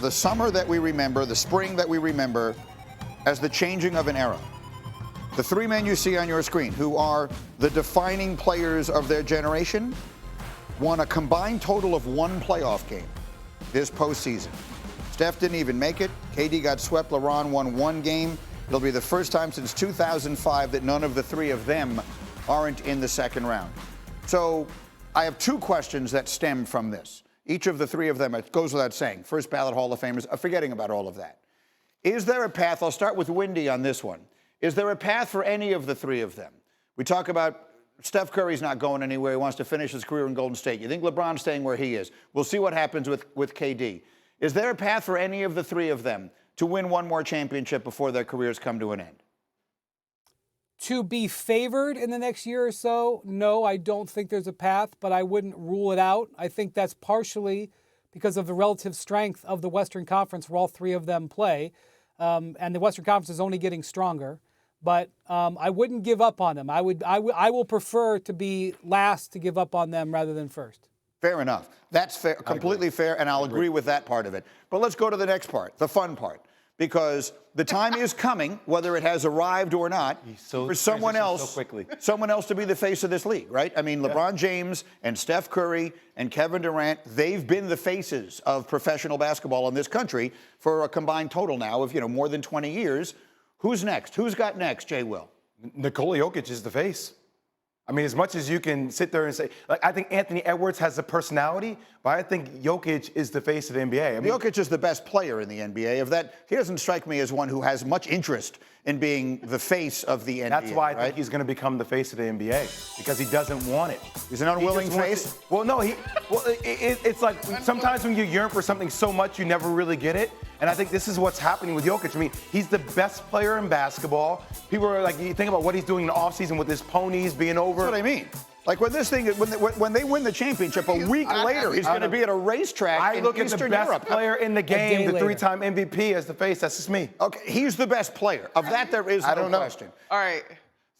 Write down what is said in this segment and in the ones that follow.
The summer that we remember, the spring that we remember as the changing of an era. The three men you see on your screen, who are the defining players of their generation, won a combined total of one playoff game this postseason. Steph didn't even make it. KD got swept. LeBron won one game. It'll be the first time since 2005 that none of the three of them aren't in the second round. So I have two questions that stem from this. Each of the three of them, it goes without saying, first ballot Hall of Famers, forgetting about all of that. Is there a path? I'll start with Windy on this one. Is there a path for any of the three of them? We talk about Steph Curry's not going anywhere. He wants to finish his career in Golden State. You think LeBron's staying where he is? We'll see what happens with KD. Is there a path for any of the three of them to win one more championship before their careers come to an end? To be favored in the next year or so, no, I don't think there's a path, but I wouldn't rule it out. I think that's partially because of the relative strength of the Western Conference where all three of them play. And the Western Conference is only getting stronger. But I wouldn't give up on them. I will prefer to be last to give up on them rather than first. Fair enough. That's fair, completely fair, and I'll agree with that part of it. But let's go to the next part, the fun part. Because the time is coming, whether it has arrived or not, for someone else to be the face of this league, right? I mean, LeBron James and Steph Curry and Kevin Durant, they've been the faces of professional basketball in this country for a combined total now of, more than 20 years. Who's next? Who's got next, Jay Will? Nikola Jokic is the face. I mean, as much as you can sit there and say, I think Anthony Edwards has the personality, but I think Jokic is the face of the NBA. I mean, Jokic is the best player in the NBA. Of that, he doesn't strike me as one who has much interest in being the face of the NBA. That's why I think he's going to become the face of the NBA, because he doesn't want it. He's an unwilling face? Well, no, it's like sometimes when you yearn for something so much, you never really get it. And I think this is what's happening with Jokic. I mean, he's the best player in basketball. People are like, you think about what he's doing in the offseason with his ponies being over. That's what I mean. Like when this thing, when they win the championship, a week later, he's going to be at a racetrack in Eastern Europe. I look at the best player in the game, the three-time MVP, as the face. That's just me. Okay, he's the best player. Of that, there is no question. All right,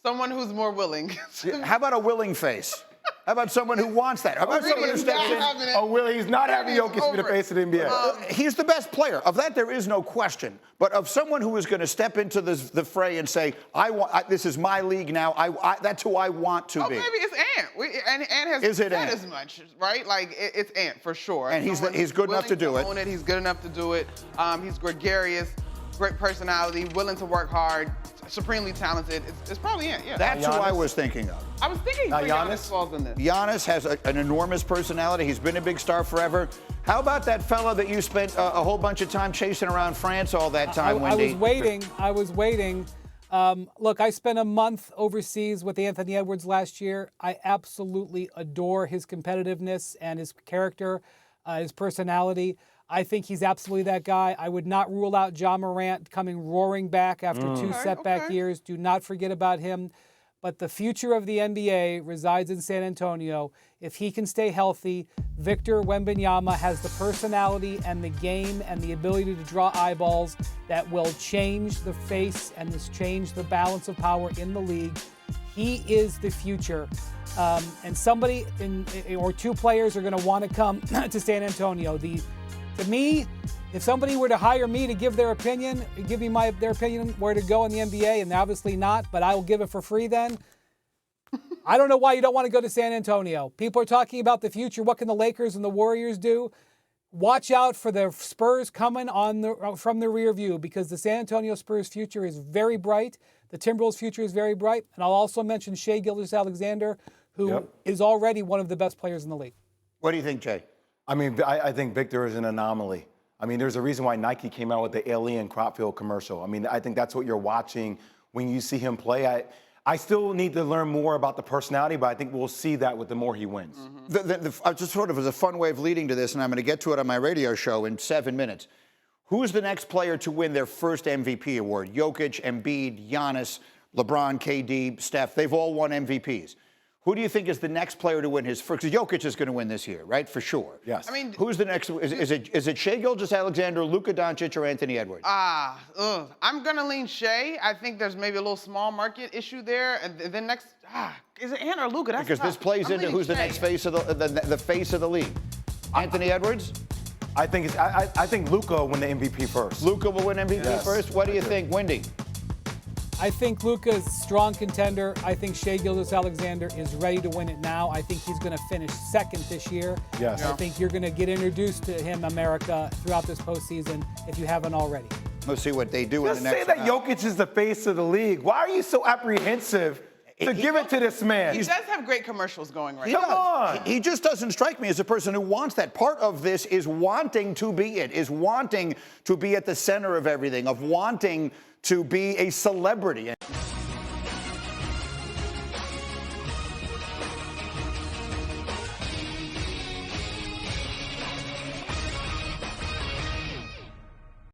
someone who's more willing. How about a willing face? How about someone who wants that? How about someone who steps in? Oh, Willie, he's not having Jokic be the face of the NBA. He's the best player. Of that, there is no question. But of someone who is going to step into the fray and say, this is my league now. That's who I want to be. Maybe it's Ant. And Ant has said as much, right? Like, it's Ant for sure. And he's good enough to do it. He's good enough to do it. He's gregarious, great personality, willing to work hard, supremely talented. It's probably Ant, yeah. That's who I was thinking of. I was thinking Giannis falls in this. Giannis has an enormous personality. He's been a big star forever. How about that fella that you spent a whole bunch of time chasing around France all that time, Wendy? I was waiting. Look, I spent a month overseas with Anthony Edwards last year. I absolutely adore his competitiveness and his character, his personality. I think he's absolutely that guy. I would not rule out Ja Morant coming roaring back after two setback years. Do not forget about him. But the future of the NBA resides in San Antonio. If he can stay healthy, Victor Wembanyama has the personality and the game and the ability to draw eyeballs that will change the face and change the balance of power in the league. He is the future. And somebody or two players are going to want to come to San Antonio. To me, if somebody were to hire me to give their opinion, their opinion where to go in the NBA, and obviously not, but I will give it for free then, I don't know why you don't want to go to San Antonio. People are talking about the future. What can the Lakers and the Warriors do? Watch out for the Spurs coming from the rear view, because the San Antonio Spurs future is very bright. The Timberwolves future is very bright. And I'll also mention Shai Gilgeous-Alexander, who is already one of the best players in the league. What do you think, Jay? I mean, I think Victor is an anomaly. I mean, there's a reason why Nike came out with the alien crop field commercial. I mean, I think that's what you're watching when you see him play. I still need to learn more about the personality, but I think we'll see that with the more he wins. Just sort of as a fun way of leading to this, and I'm going to get to it on my radio show in 7 minutes. Who's the next player to win their first MVP award? Jokic, Embiid, Giannis, LeBron, KD, Steph. They've all won MVPs. Who do you think is the next player to win his first? Because Jokic is going to win this year, right? For sure. Yes. I mean, who's the next? Is it Shai Gilgeous-Alexander, Luka Doncic, or Anthony Edwards? I'm going to lean Shai. I think there's maybe a little small market issue there. And then next, is it Ant or Luka? That's because tough. This plays into who's the next face of the face of the league. Anthony Edwards? I think Luka will win the MVP first. Luka will win MVP Yes. first. What do you think, Wendy? I think Luka is a strong contender. I think Shai Gilgeous-Alexander is ready to win it now. I think he's going to finish second this year. Yes. I think you're going to get introduced to him, America, throughout this postseason if you haven't already. We'll see what they do Just in the next say that round. Jokic is the face of the league. Why are you so apprehensive to give it to this man? He does have great commercials going right He now. Come does. on. He just doesn't strike me as a person who wants that. Part of this is wanting to be it, is wanting to be at the center of everything, of wanting to be a celebrity.